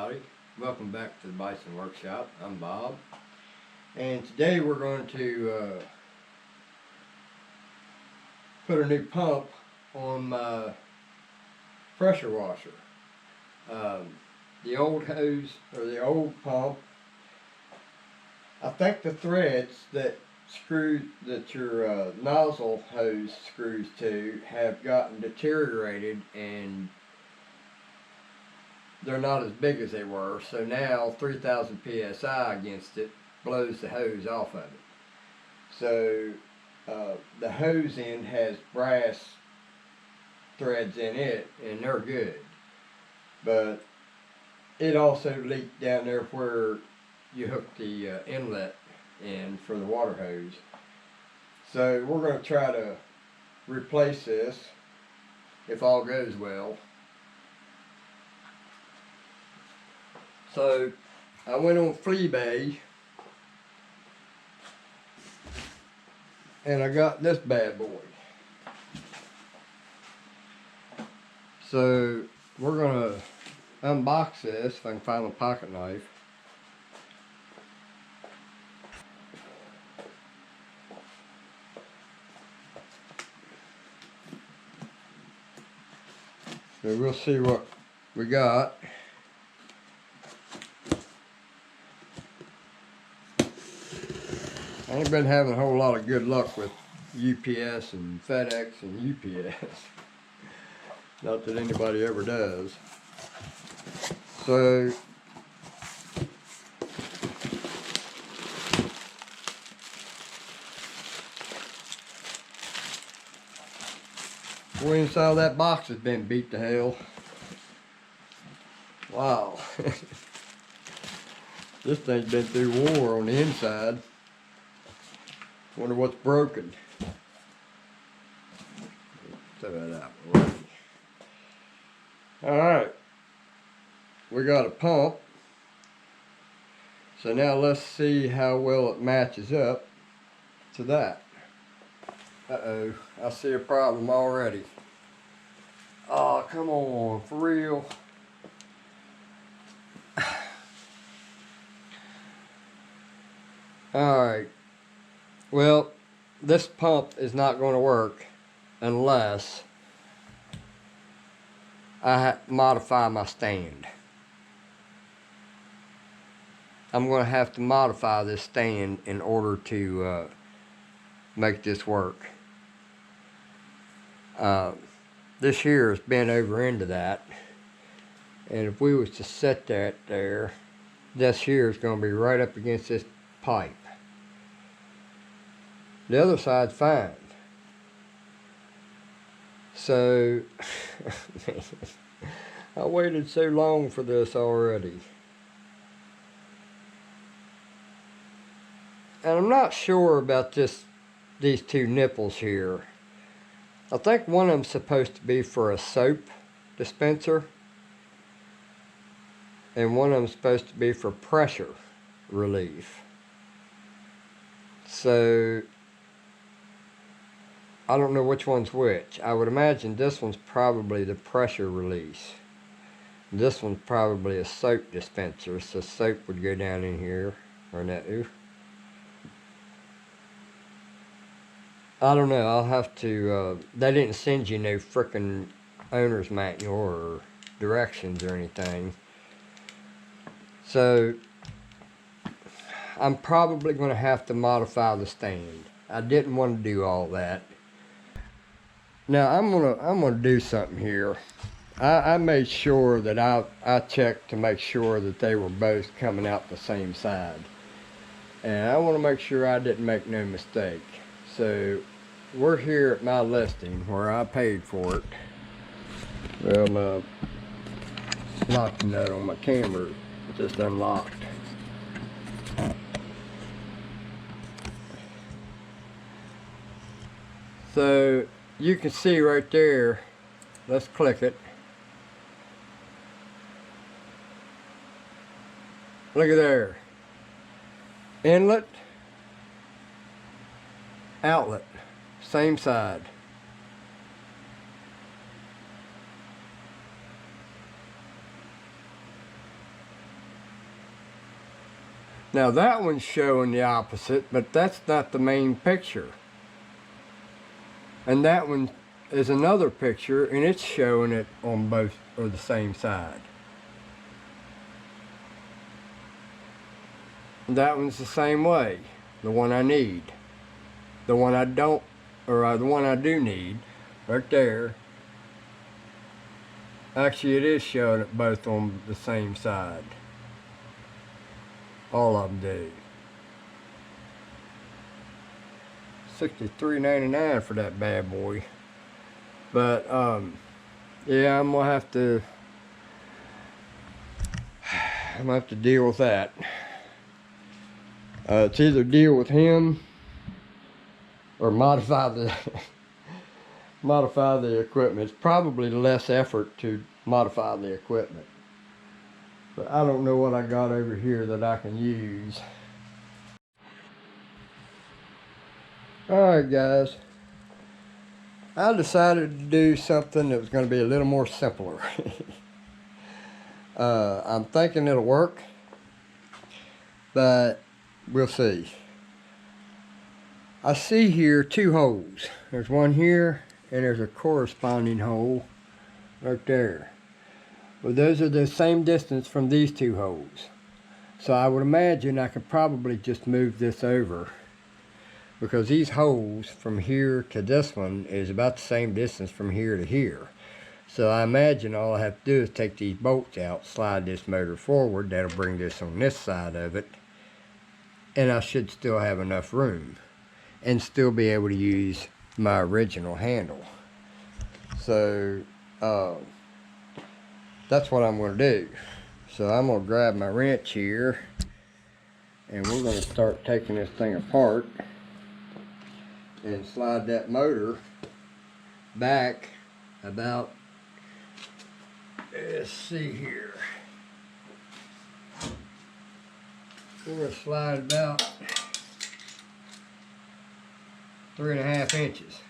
everybody. Welcome back to the Bison Workshop. I'm Bob. And today we're going to put a new pump on my pressure washer. The old hose, or the old pump, I think the threads that your nozzle hose screws to have gotten deteriorated and they're not as big as they were, so now 3,000 psi against it blows the hose off of it. So the hose end has brass threads in it, and they're good, but it also leaked down there where you hook the inlet in for the water hose. So we're going to try to replace this if all goes well. So I went on Fleabay and I got this bad boy. So we're gonna unbox this if I can find a pocket knife. So we'll see what we got. I ain't been having a whole lot of good luck with UPS and FedEx and UPS. Not that anybody ever does. So boy, inside of that box has been beat to hell. Wow. This thing's been through war on the inside. Wonder what's broken. Throw that out. Alright. We got a pump. So now let's see how well it matches up to that. Uh-oh. I see a problem already. Oh, come on. For real. Alright. Well, this pump is not going to work unless I modify my stand. I'm going to have to modify this stand in order to make this work. This here is bent over into that, and if we was to set that there, this here is going to be right up against this pipe. The other side's fine. So, I waited so long for this already. And I'm not sure about these two nipples here. I think one of them's supposed to be for a soap dispenser, and one of them's supposed to be for pressure relief. So I don't know which one's which. I would imagine this one's probably the pressure release. This one's probably a soap dispenser, so soap would go down in here, or no. I don't know, I'll have to, they didn't send you no frickin' owner's manual or directions or anything. So I'm probably going to have to modify the stand. I didn't want to do all that. Now I'm gonna do something here. I made sure that I checked to make sure that they were both coming out the same side, and I want to make sure I didn't make no mistake. So we're here at my listing where I paid for it. Well, my lock nut on my camera just unlocked. So you can see right there, let's click it. Look at there. Inlet, outlet, same side. Now that one's showing the opposite, but that's not the main picture. And that one is another picture, and it's showing it on both or the same side. And that one's the same way. The one I need. The one I don't, or the one I do need, right there. Actually, it is showing it both on the same side. All of them do. $63.99 for that bad boy. But yeah, I'm gonna have to deal with that. It's either deal with him or modify the modify the equipment. It's probably less effort to modify the equipment. But I don't know what I got over here that I can use. Alright guys, I decided to do something that was going to be a little more simpler. I'm thinking it'll work, but we'll see. I see here two holes. There's one here and there's a corresponding hole right there. Well, those are the same distance from these two holes. So I would imagine I could probably just move this over, because these holes from here to this one is about the same distance from here to here. So I imagine all I have to do is take these bolts out, slide this motor forward. That'll bring this on this side of it, and I should still have enough room and still be able to use my original handle. So that's what I'm going to do. So I'm going to grab my wrench here, and we're going to start taking this thing apart and slide that motor back about, let's see here, we're going to slide about 3.5 inches.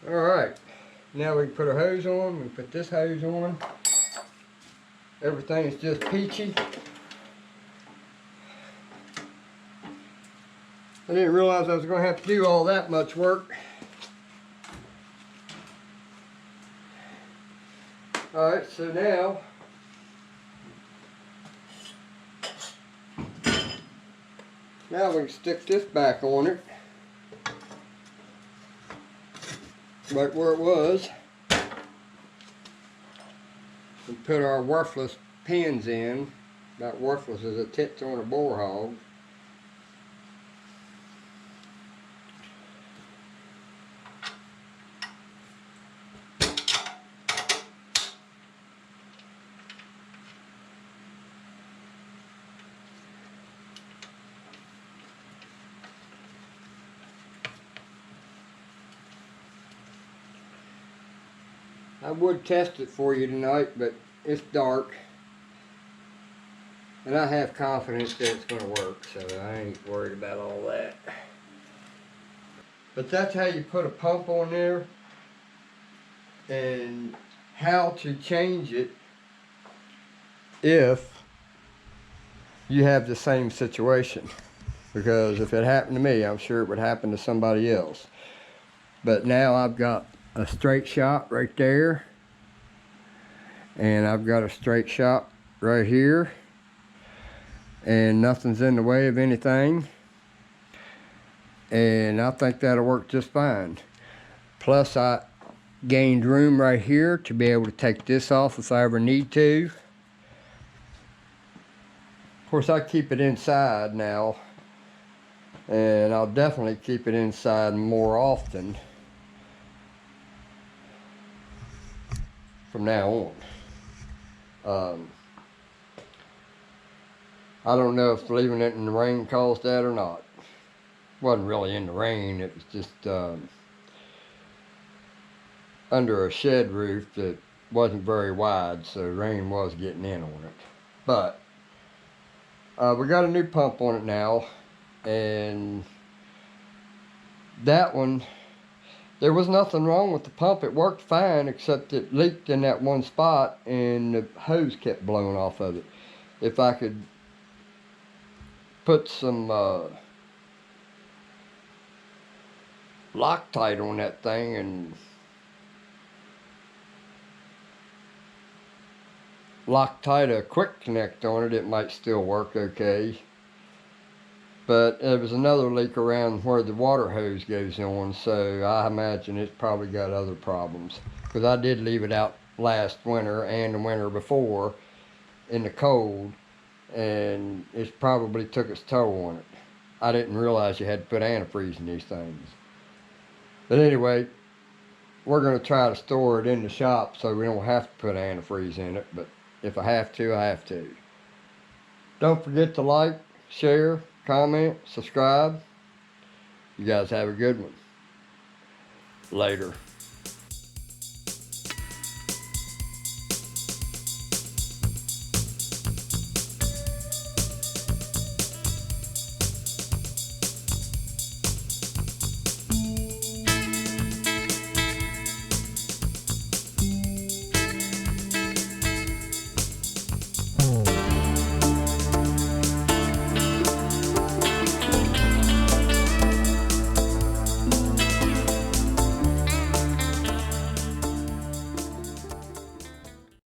Alright, now we can put a hose on. We put this hose on. Everything is just peachy. I didn't realize I was going to have to do all that much work. Alright, so now we can stick this back on it, right where it was, and put our worthless pins in, about worthless as a tits on a boar hog. I would test it for you tonight, but it's dark. And I have confidence that it's going to work, so I ain't worried about all that. But that's how you put a pump on there, and how to change it if you have the same situation. because if it happened to me, I'm sure it would happen to somebody else. But now I've got a straight shot right there, and I've got a straight shot right here, and nothing's in the way of anything, and I think that'll work just fine. Plus I gained room right here to be able to take this off if I ever need to. Of course, I keep it inside now, and I'll definitely keep it inside more often from now on. I don't know if leaving it in the rain caused that or not. It wasn't really in the rain, it was just under a shed roof that wasn't very wide, so rain was getting in on it. But we got a new pump on it now, and that one, there was nothing wrong with the pump. It worked fine, except it leaked in that one spot and the hose kept blowing off of it. If I could put some Loctite on that thing and Loctite a quick connect on it, it might still work okay. But there was another leak around where the water hose goes on, so I imagine it's probably got other problems. Because I did leave it out last winter and the winter before in the cold, and it's probably took its toll on it. I didn't realize you had to put antifreeze in these things. But anyway, we're going to try to store it in the shop so we don't have to put antifreeze in it, but if I have to, I have to. Don't forget to like, share, comment, subscribe. You guys have a good one. Later.